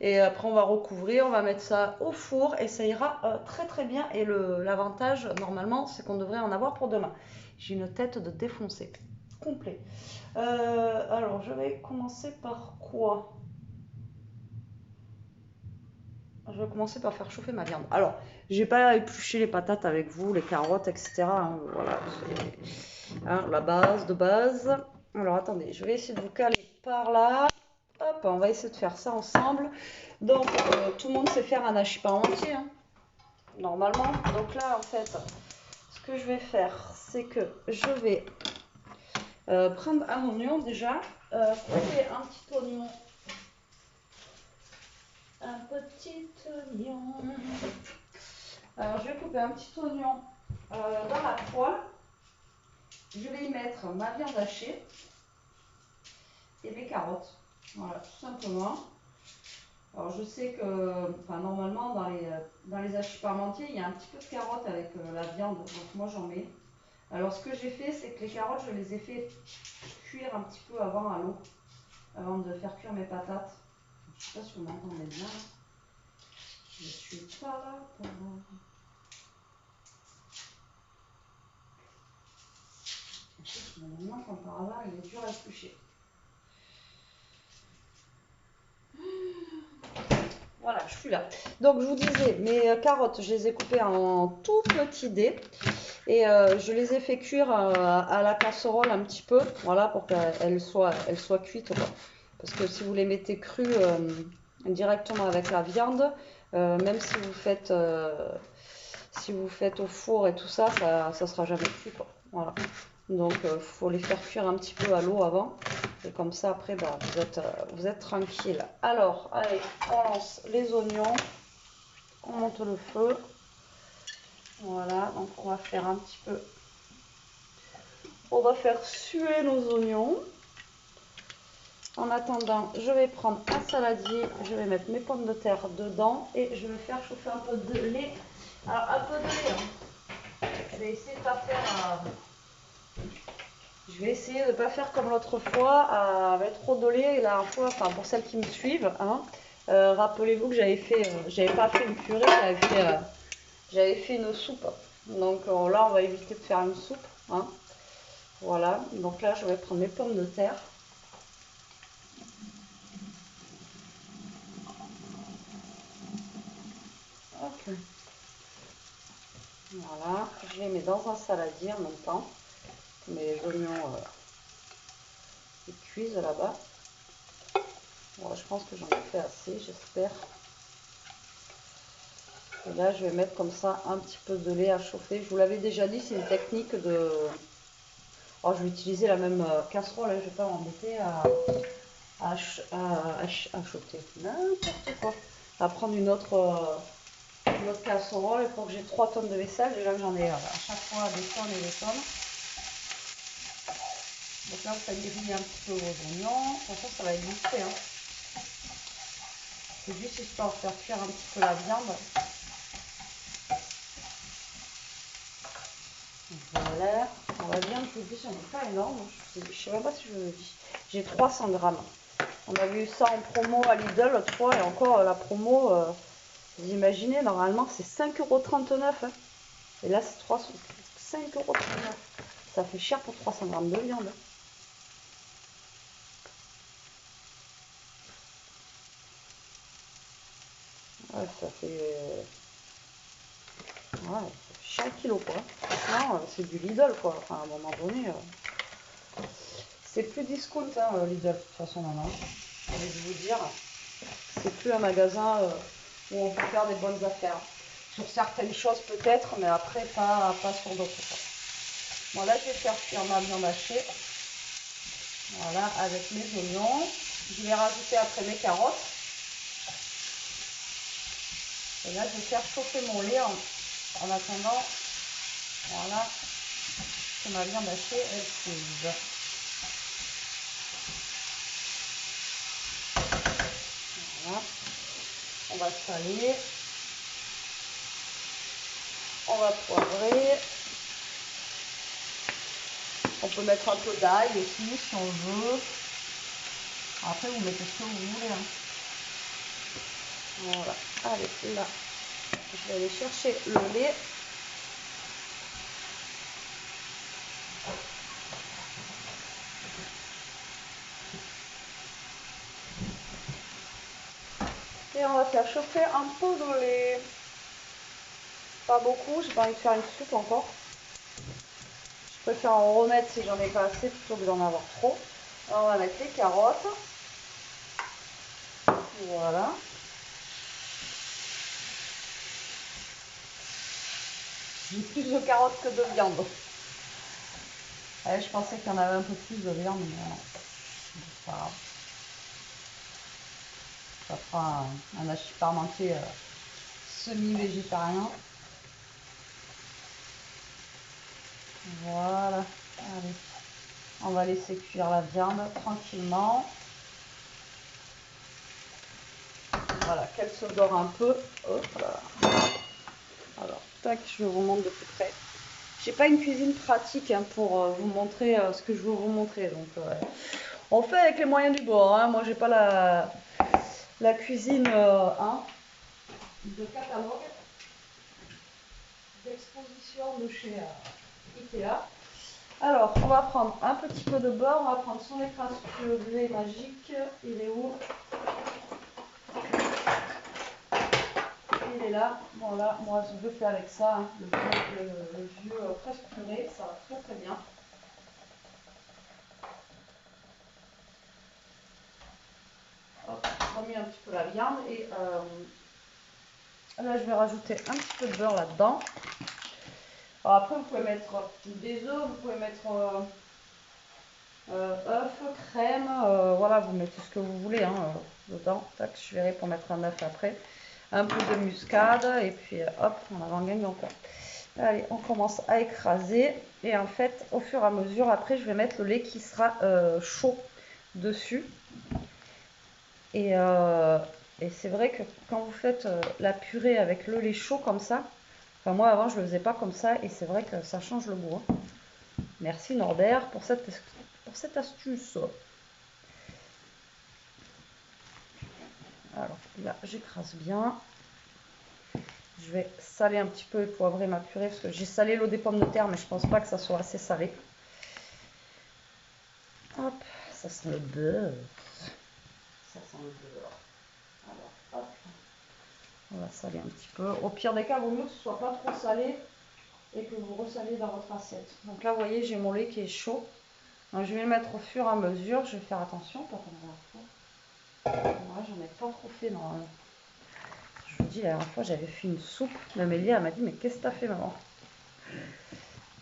Et après, on va recouvrir, on va mettre ça au four et ça ira très très bien. Et l'avantage, normalement, c'est qu'on devrait en avoir pour demain. J'ai une tête de défoncé, complet. Alors, je vais commencer par quoi? Je vais commencer par faire chauffer ma viande. Alors, j'ai pas épluché les patates avec vous, les carottes, etc. Hein, voilà, c'est la base de base. Alors, attendez, je vais essayer de vous caler par là. Hop, on va essayer de faire ça ensemble. Donc, tout le monde sait faire un hachis parmentier, hein, normalement. Donc là, en fait, ce que je vais faire, c'est que je vais prendre un oignon déjà, couper un petit oignon. Un petit oignon. Alors, je vais couper un petit oignon dans la poêle. Je vais y mettre ma viande hachée et mes carottes. Voilà, tout simplement. Alors je sais que, enfin, normalement dans les hachis parmentiers, il y a un petit peu de carottes avec la viande, donc moi j'en mets. Alors ce que j'ai fait, c'est que les carottes, je les ai fait cuire un petit peu avant à l'eau, avant de faire cuire mes patates. Je ne sais pas si vous m'entendez bien. Je suis pas là pour vous. Maintenant, comme par hasard, il est dur à éplucher. je suis là. Donc je vous disais, mes carottes, je les ai coupées en tout petits dés et je les ai fait cuire à la casserole un petit peu, voilà, pour qu'elles soient cuites, quoi. Parce que si vous les mettez crues directement avec la viande, même si vous faites au four et tout ça, ça sera jamais cuit, quoi. Voilà. Donc faut les faire cuire un petit peu à l'eau avant. Et comme ça après bah, vous êtes tranquille. Alors, allez, on lance les oignons. On monte le feu. Voilà, donc on va faire un petit peu. On va faire suer nos oignons. En attendant, je vais prendre un saladier, je vais mettre mes pommes de terre dedans et je vais faire chauffer un peu de lait. Alors un peu de lait, hein. Je vais essayer de pas faire. Je vais essayer de ne pas faire comme l'autre fois, avec trop de lait. Et la dernière fois, enfin pour celles qui me suivent, hein, rappelez-vous que j'avais pas fait une purée, j'avais fait une soupe. Donc là, on va éviter de faire une soupe. Hein. Voilà, donc là, je vais prendre mes pommes de terre. Ok. Voilà, je les mets dans un saladier en même temps. Mes oignons ils cuisent là-bas. Voilà, je pense que j'en ai fait assez, j'espère. Et là, je vais mettre comme ça un petit peu de lait à chauffer. Je vous l'avais déjà dit, c'est une technique de... Oh, je vais utiliser la même casserole, hein, je ne vais pas m'embêter à chauffer n'importe quoi. À prendre une autre casserole. Il faut que j'ai 3 tonnes de vaisselle. Déjà que j'en ai à chaque fois des tonnes et des tonnes. Donc là, vous faites griller un petit peu vos oignons. De toute façon, ça va être vite fait. Hein. C'est juste histoire de faire cuire un petit peu la viande. Voilà. La viande, je vous dis, j'en ai pas énorme. Je ne sais même pas si je vous le dis. J'ai 300 grammes. On a vu ça en promo à Lidl l'autre fois. Et encore, la promo, vous imaginez, normalement, c'est 5,39 €. Hein. Et là, c'est 5,39 €. Ça fait cher pour 300 grammes de viande. Ouais, ça fait... Ouais, chaque kilo quoi. Non, c'est du Lidl quoi. Enfin, à un moment donné, c'est plus discount hein, Lidl de toute façon maintenant. Je vais vous dire, c'est plus un magasin où on peut faire des bonnes affaires. Sur certaines choses peut-être, mais après pas sur d'autres. Bon là je vais faire cuire ma viande hachée. Voilà, avec mes oignons. Je vais rajouter après mes carottes. Et là je vais faire chauffer mon lait en attendant. Voilà. Que ma viande hachée, elle cuise. Voilà. On va saler. On va poivrer. On peut mettre un peu d'ail aussi si on veut. Après, vous mettez ce que vous voulez. Hein. Voilà. Allez, là, je vais aller chercher le lait. Et on va faire chauffer un peu de lait. Pas beaucoup, j'ai pas envie de faire une soupe encore. Je préfère en remettre si j'en ai pas assez plutôt que d'en avoir trop. Alors, on va mettre les carottes. Voilà. J'ai plus de carottes que de viande. Ouais, je pensais qu'il y en avait un peu plus de viande, mais non. C'est pas grave. Ça fera un hachis parmentier semi-végétarien. Voilà. Allez. On va laisser cuire la viande tranquillement. Voilà, qu'elle se dore un peu. Hop là. Alors, tac, je vous montre de plus près. J'ai pas une cuisine pratique hein, pour vous montrer ce que je veux vous montrer. Donc, on fait avec les moyens du bord. Hein. Moi, j'ai pas la cuisine hein, de catalogue, d'exposition de chez Ikea. Alors, on va prendre un petit peu de beurre. On va prendre son écrasure magique. Il est où? là, voilà, moi je fais avec ça, hein, le vieux fraîche purée, ça va très très bien. Hop, je remets un petit peu la viande et là je vais rajouter un petit peu de beurre là-dedans. Alors après vous pouvez mettre des œufs, vous pouvez mettre œufs, crème, voilà, vous mettez ce que vous voulez hein, dedans. Tac, je verrai pour mettre un œuf après. Un peu de muscade et puis hop, on en gagne encore. Allez, on commence à écraser et en fait, au fur et à mesure, après, je vais mettre le lait qui sera chaud dessus. Et c'est vrai que quand vous faites la purée avec le lait chaud comme ça, enfin moi avant je le faisais pas comme ça et c'est vrai que ça change le goût. Hein. Merci Norbert pour cette astuce. Alors là, j'écrase bien. Je vais saler un petit peu et poivrer ma purée parce que j'ai salé l'eau des pommes de terre, mais je pense pas que ça soit assez salé. Hop, ça sent le beurre. Ça sent le beurre. Alors, hop, on va saler un petit peu. Au pire des cas, il vaut mieux que ce soit pas trop salé et que vous ressalez dans votre assiette. Donc là, vous voyez, j'ai mon lait qui est chaud. Donc, je vais le mettre au fur et à mesure. Je vais faire attention, pas comme la dernière fois. Moi, j'en ai pas trop fait normalement. Je vous dis, la dernière fois, j'avais fait une soupe. Amélie, elle m'a dit, mais qu'est-ce que t'as fait, maman?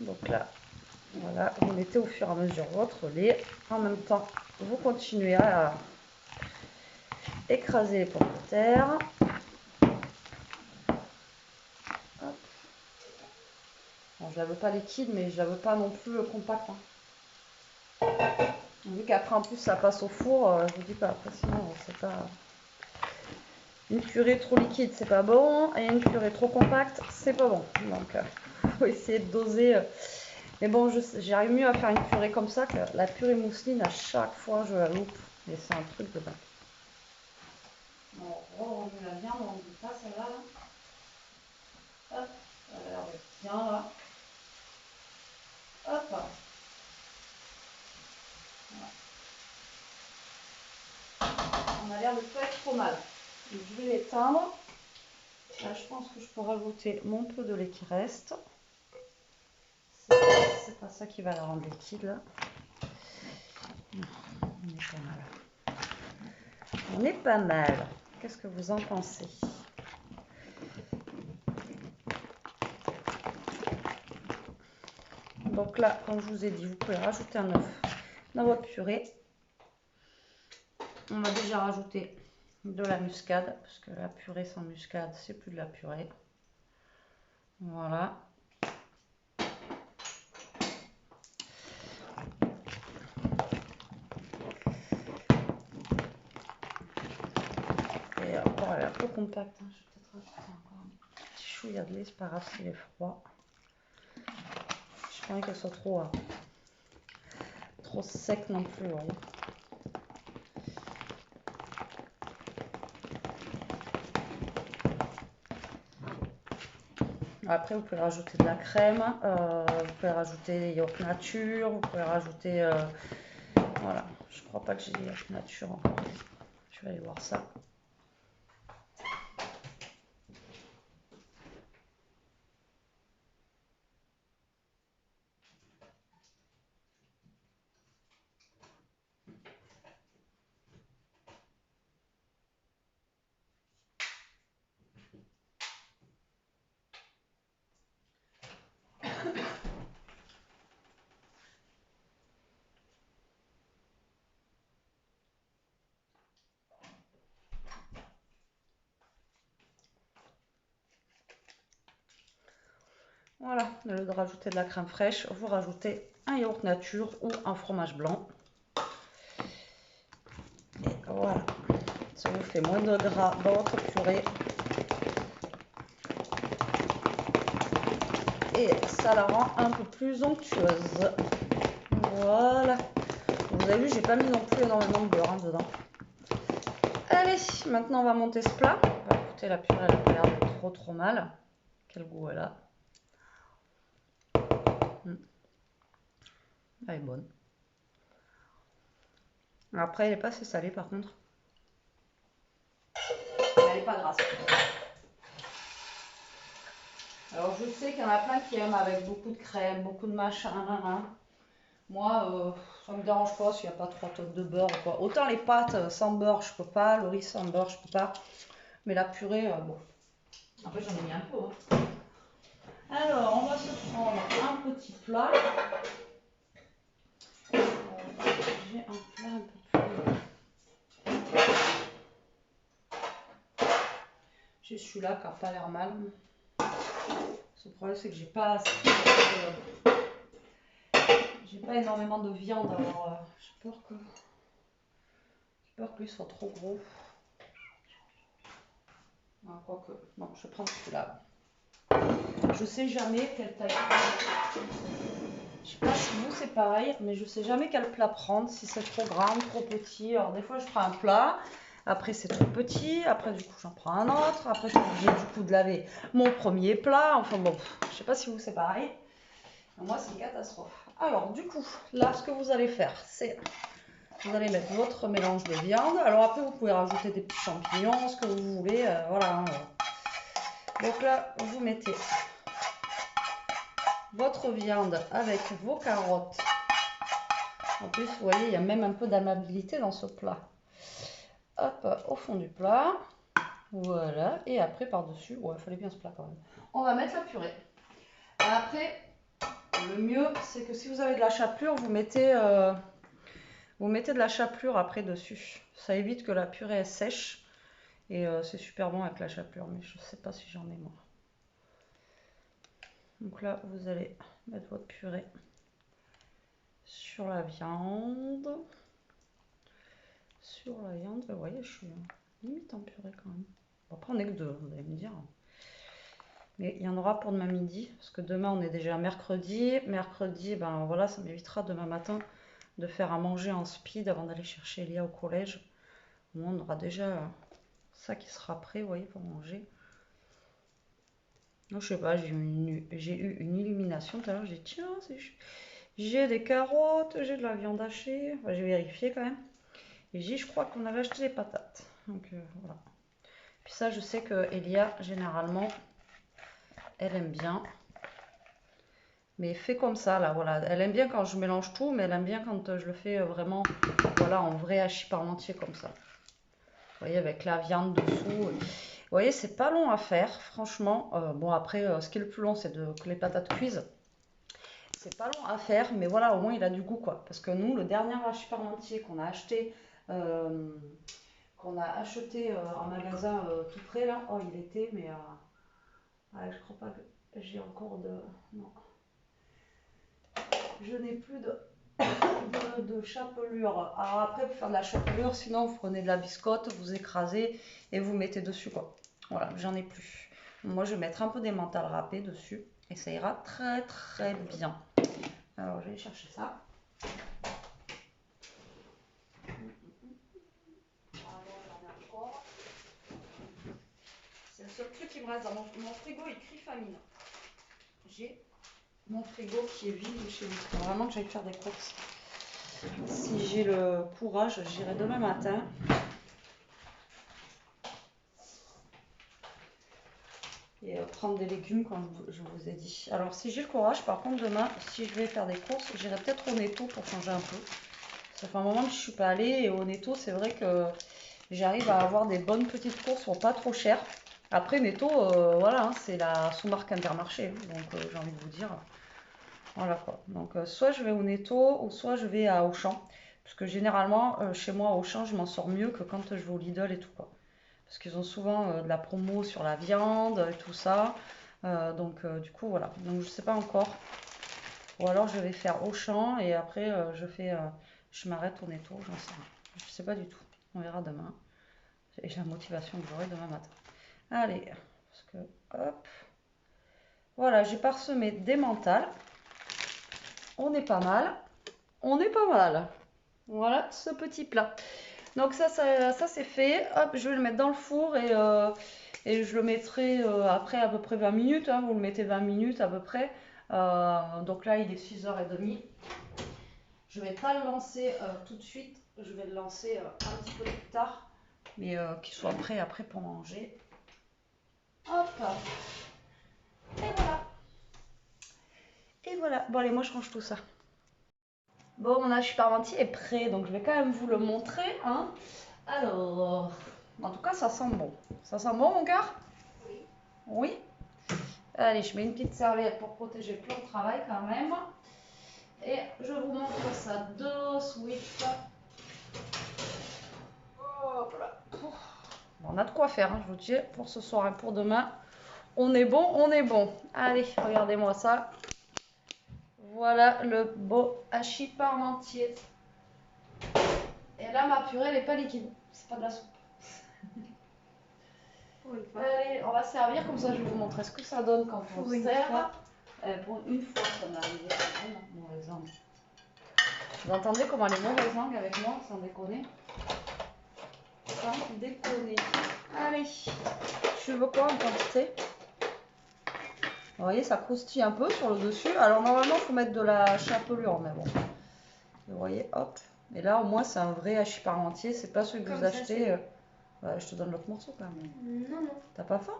Donc là, voilà, vous mettez au fur et à mesure votre lait. En même temps, vous continuez à écraser les pommes de terre. Hop. Bon, je la veux pas liquide, mais je la veux pas non plus compacte. Hein. Vu qu'après en plus ça passe au four, je vous dis pas, après sinon c'est pas... Une purée trop liquide c'est pas bon, et une purée trop compacte c'est pas bon. Donc faut essayer de doser. Mais bon, j'arrive mieux à faire une purée comme ça que la purée mousseline, à chaque fois je la loupe. Et c'est un truc de dingue. Bon, on remet la viande, on dit pas celle-là. Hop, ça a l'air d'être bien là. Hop. Voilà. On a l'air de pas être trop mal. Donc, je vais l'éteindre. Là, je pense que je peux rajouter mon peu de lait qui reste. C'est pas ça qui va la rendre liquide là. On est pas mal. On est pas mal. Qu'est-ce que vous en pensez? Donc là, comme je vous ai dit, vous pouvez rajouter un œuf dans votre purée. On va déjà rajouter de la muscade, parce que la purée sans muscade, c'est plus de la purée. Voilà. Et bon, elle est un peu compacte. Hein. Je vais peut-être rajouter encore un petit chouïa de lait, c'est pas grave s'il est froid. Je pas envie qu'elle soit trop sec non plus. Voyez. Après, vous pouvez rajouter de la crème, vous pouvez rajouter des yaourts nature, vous pouvez rajouter... voilà, je crois pas que j'ai des yaourts nature encore. Je vais aller voir ça. Voilà, au lieu de rajouter de la crème fraîche, vous rajoutez un yaourt nature ou un fromage blanc. Et voilà, ça vous fait moins de gras dans votre purée. Et ça la rend un peu plus onctueuse. Voilà. Vous avez vu, j'ai pas mis non plus énormément de beurre dedans. Allez, maintenant on va monter ce plat. Bah, écoutez, la purée elle a pas l'air de trop mal. Quel goût elle a. Elle est bonne. Après, elle n'est pas assez salée par contre. Mais elle n'est pas grasse. Alors je sais qu'il y en a plein qui aiment avec beaucoup de crème, beaucoup de machin, hein. Moi, ça me dérange pas s'il n'y a pas 3 tonnes de beurre ou quoi. Autant les pâtes sans beurre, je peux pas, le riz sans beurre, je peux pas. Mais la purée, bon. Après, j'en ai mis un peu, hein. Alors, on va se prendre un petit plat. J'ai un plat un peu plus. J'ai celui-là qui n'a pas l'air mal. Le problème, c'est que j'ai pas énormément de viande, alors j'ai peur qu'il soit trop gros. Ah, quoique, non, je vais prendre celui-là. Je sais jamais quelle taille prendre. Je sais pas si vous c'est pareil, mais je sais jamais quel plat prendre, si c'est trop grand, trop petit. Alors des fois je prends un plat, après c'est trop petit, après du coup j'en prends un autre, après je suis obligée du coup de laver mon premier plat. Enfin bon, je sais pas si vous c'est pareil. Moi c'est une catastrophe. Alors du coup, là ce que vous allez faire, c'est vous allez mettre votre mélange de viande. Alors après vous pouvez rajouter des petits champignons, ce que vous voulez, voilà. Donc là vous mettez votre viande avec vos carottes. En plus, vous voyez, il y a même un peu d'amabilité dans ce plat. Hop, au fond du plat. Voilà. Et après, par-dessus, ouais, il fallait bien ce plat quand même. On va mettre la purée. Après, le mieux, c'est que si vous avez de la chapelure, vous mettez de la chapelure après dessus. Ça évite que la purée elle sèche. Et c'est super bon avec la chapelure, mais je ne sais pas si j'en ai moi. Donc là, vous allez mettre votre purée sur la viande. Sur la viande, vous voyez, je suis limite en purée quand même. Bon, après, on est que deux, vous allez me dire. Mais il y en aura pour demain midi, parce que demain, on est déjà mercredi. Mercredi, ben voilà, ça m'évitera demain matin de faire à manger en speed avant d'aller chercher Elia au collège. Moi, on aura déjà ça qui sera prêt, vous voyez, pour manger. Donc, je sais pas, j'ai eu une illumination tout à l'heure. J'ai dit, tiens, j'ai des carottes, j'ai de la viande hachée. Enfin, j'ai vérifié quand même. Et j'ai dit, je crois qu'on avait acheté des patates. Donc, voilà. Puis ça, je sais que Elia, généralement, elle aime bien. Mais fait comme ça, là, voilà. Elle aime bien quand je mélange tout, mais elle aime bien quand je le fais vraiment, voilà, en vrai hachis parmentier comme ça. Vous voyez, avec la viande dessous. Vous voyez, c'est pas long à faire, franchement. Bon, après, ce qui est le plus long, c'est que les patates cuisent. C'est pas long à faire, mais voilà, au moins, il a du goût, quoi. Parce que nous, le dernier hachis parmentier qu'on a acheté... en magasin tout près là. Oh, il était, mais je crois pas que j'ai encore de. Non. Je n'ai plus de chapelure. Alors après, pour faire de la chapelure, sinon vous prenez de la biscotte, vous écrasez et vous mettez dessus quoi. Voilà, j'en ai plus. Moi, je vais mettre un peu d'émental râpé dessus et ça ira très très bien. Alors, je vais chercher ça. C'est le seul truc qui me reste dans mon frigo, écrit famine. J'ai mon frigo qui est vide chez nous. Il faut vraiment que j'aille faire des courses. Si j'ai le courage, j'irai demain matin. Et prendre des légumes comme je vous ai dit. Alors si j'ai le courage, par contre demain, si je vais faire des courses, j'irai peut-être au Netto pour changer un peu. Ça fait un moment que je ne suis pas allée et au Netto, c'est vrai que j'arrive à avoir des bonnes petites courses pour pas trop cher. Après Netto, voilà, hein, c'est la sous-marque Intermarché. Donc j'ai envie de vous dire, voilà quoi. Donc soit je vais au Netto ou soit je vais à Auchan. Parce que généralement, chez moi à Auchan, je m'en sors mieux que quand je vais au Lidl et tout quoi. Parce qu'ils ont souvent de la promo sur la viande et tout ça. Donc du coup voilà. Donc je sais pas encore. Ou alors je vais faire Auchan et après je m'arrête au Netto, j'en sais rien. Je sais pas du tout. On verra demain. Et j'ai la motivation que j'aurai demain matin. Allez, parce que hop. Voilà, j'ai parsemé des mentales. On est pas mal. On est pas mal. Voilà ce petit plat. Donc ça c'est fait. Hop, je vais le mettre dans le four et je le mettrai après à peu près 20 minutes. Hein, vous le mettez 20 minutes à peu près. Donc là, il est 6h30. Je ne vais pas le lancer tout de suite. Je vais le lancer un petit peu plus tard. Mais qu'il soit prêt après pour manger. Hop. Et voilà. Et voilà. Bon allez, moi je range tout ça. Bon, mon hachis parmentier est prêt, donc je vais quand même vous le montrer, hein. Alors, en tout cas, ça sent bon. Ça sent bon, mon cœur? Oui. Oui. Allez, je mets une petite serviette pour protéger le plan de travail quand même. Et je vous montre ça de suite. Hop là. Bon, on a de quoi faire, hein, je vous dis, pour ce soir et pour demain. On est bon, on est bon. Allez, regardez-moi ça. Voilà le beau hachis parmentier. Et là, ma purée, elle n'est pas liquide. C'est pas de la soupe. Pour une fois. Allez, on va servir, comme ça je vais vous montrer ce que ça donne quand on Pour une sert. fois. Pour une fois, ça m'est arrivé. C'est vraiment mauvaise langue. Vous entendez comment elle est mauvaise langue avec moi, sans déconner? Sans déconner. Allez, je veux quoi en quantité? Vous voyez, ça croustille un peu sur le dessus. Alors normalement, il faut mettre de la chapelure, mais bon. Vous voyez, hop. Et là, au moins, c'est un vrai hachis parmentier. C'est pas celui que Comme vous ça, achetez. c'est Ouais, je te donne l'autre morceau quand même. Non, non, T'as pas faim?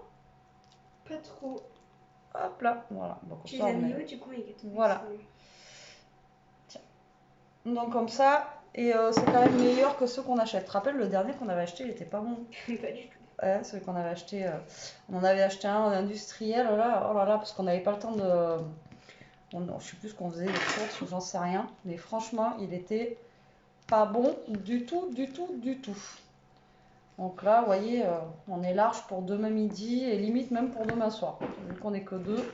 pas trop. Hop là, voilà. Donc, comme Tu ça, les as on mis met- où du coup les gâteaux? Voilà. Donc comme ça, et c'est quand même meilleur que ceux qu'on achète. Tu te rappelles, le dernier qu'on avait acheté, il était pas bon. Pas du tout. Ouais, celui qu'on avait acheté, on en avait acheté un en industriel, là, oh là là, parce qu'on n'avait pas le temps de... je sais plus ce qu'on faisait, les courses, ou j'en sais rien. Mais franchement, il était pas bon du tout, du tout, du tout. Donc là, vous voyez, on est large pour demain midi, et limite même pour demain soir. Vu qu'on n'est que deux,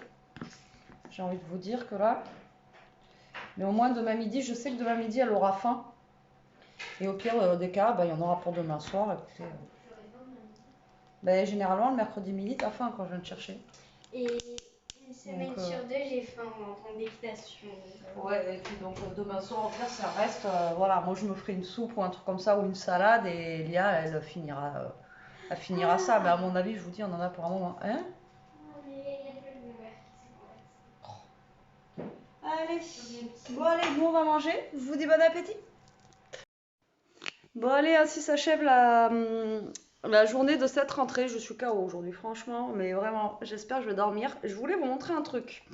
j'ai envie de vous dire que là... Mais au moins demain midi, je sais que demain midi, elle aura faim. Et au pire des cas, bah, il y en aura pour demain soir. Écoutez, bah, généralement, le mercredi midi, t'as faim quand je viens te chercher. Et une semaine Donc, sur deux, j'ai faim en rentrant d'équitation. Ouais, et puis donc demain soir, au pire, ça reste. Voilà, moi je me ferai une soupe ou un truc comme ça, ou une salade, et Lia, elle finira ça. Mais à mon avis, je vous dis, on en a pour un moment. Hein? Oh, mais il y a plus de lumière qui s'est Allez, passée. bon, allez, nous on va manger. Je vous dis bon appétit. Bon, allez, ainsi s'achève la journée de cette rentrée. Je suis KO aujourd'hui, franchement, mais vraiment, j'espère que je vais dormir. Je voulais vous montrer un truc.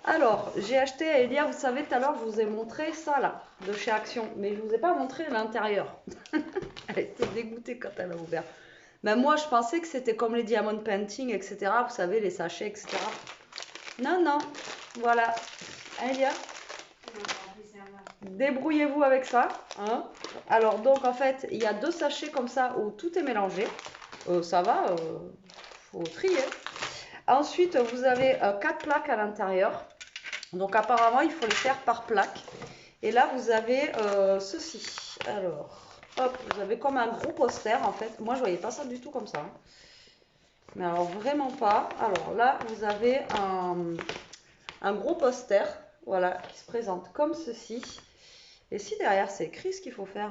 Alors, j'ai acheté à Elia, vous savez, tout à l'heure, je vous ai montré ça, là, de chez Action, mais je vous ai pas montré l'intérieur. Elle était dégoûtée quand elle a ouvert. Ben, moi, je pensais que c'était comme les diamond painting, etc. Vous savez, les sachets, etc. Non, non, voilà. Elia, débrouillez-vous avec ça, hein. Alors, donc, en fait, il y a 2 sachets comme ça où tout est mélangé. Ça va, faut trier. Ensuite, vous avez 4 plaques à l'intérieur. Donc, apparemment, il faut les faire par plaque. Et là, vous avez ceci. Alors, hop, vous avez comme un gros poster, en fait. Moi, je voyais pas ça du tout comme ça, hein. Mais alors, vraiment pas. Alors là, vous avez un gros poster, voilà, qui se présente comme ceci. Et si derrière, c'est écrit ce qu'il faut faire.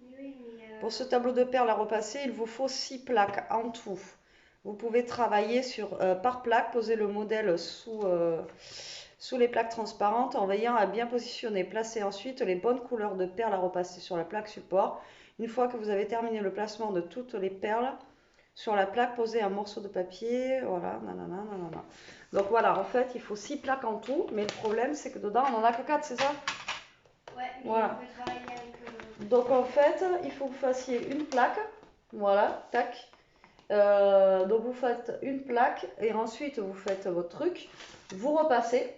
Oui, mais Pour ce tableau de perles à repasser, il vous faut 6 plaques en tout. Vous pouvez travailler par plaque, poser le modèle sous les plaques transparentes en veillant à bien positionner. Placez ensuite les bonnes couleurs de perles à repasser sur la plaque support. Une fois que vous avez terminé le placement de toutes les perles sur la plaque, posez un morceau de papier. Voilà, nanana, nanana. Donc voilà, en fait, il faut 6 plaques en tout, mais le problème, c'est que dedans, on n'en a que 4, c'est ça? ouais, mais Voilà. on peut travailler avec. Donc en fait, il faut que vous fassiez une plaque. Voilà, tac. Donc vous faites une plaque et ensuite vous faites votre truc. Vous repassez.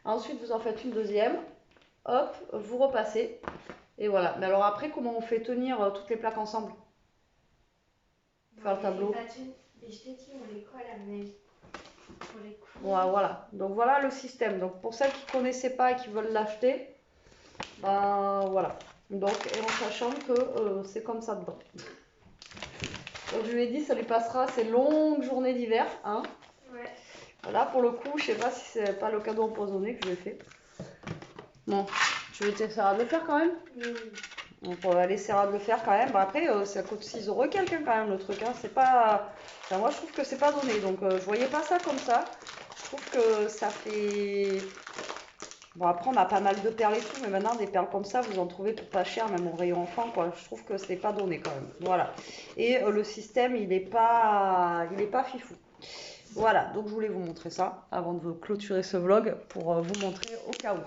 Ensuite vous en faites une deuxième. Hop, vous repassez. Et voilà. Mais alors après, comment on fait tenir toutes les plaques ensemble? Faire le tableau. Mais je te dis, on les colle à mon avis. Pour les coups. Voilà. Donc voilà le système. Donc pour celles qui ne connaissaient pas et qui veulent l'acheter, ben voilà. Donc, et en sachant que c'est comme ça dedans. Donc je lui ai dit, ça lui passera ces longues journées d'hiver, hein. Ouais. Voilà, pour le coup, je sais pas si c'est pas le cadeau empoisonné que je lui ai fait. Bon, tu veux essayer de le faire quand même? Oui. Donc elle essaiera de le faire quand même. Bah, après, ça coûte 6 € quelqu'un quand même le truc, hein. C'est pas... Enfin, moi je trouve que c'est pas donné, donc je voyais pas ça comme ça. Je trouve que ça fait... Bon, après on a pas mal de perles et tout, mais maintenant des perles comme ça, vous en trouvez pour pas cher, même au rayon enfant, quoi. Je trouve que c'est pas donné quand même. Voilà. Et le système, il est pas fifou. Voilà, donc je voulais vous montrer ça avant de clôturer ce vlog pour vous montrer au cas où.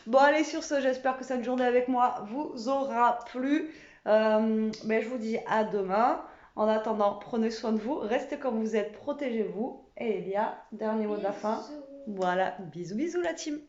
Bon, allez, sur ce, j'espère que cette journée avec moi vous aura plu. Mais je vous dis à demain. En attendant, prenez soin de vous, restez comme vous êtes, protégez-vous. Et Elia, dernier mot de la fin. Bisous. Voilà, bisous bisous la team.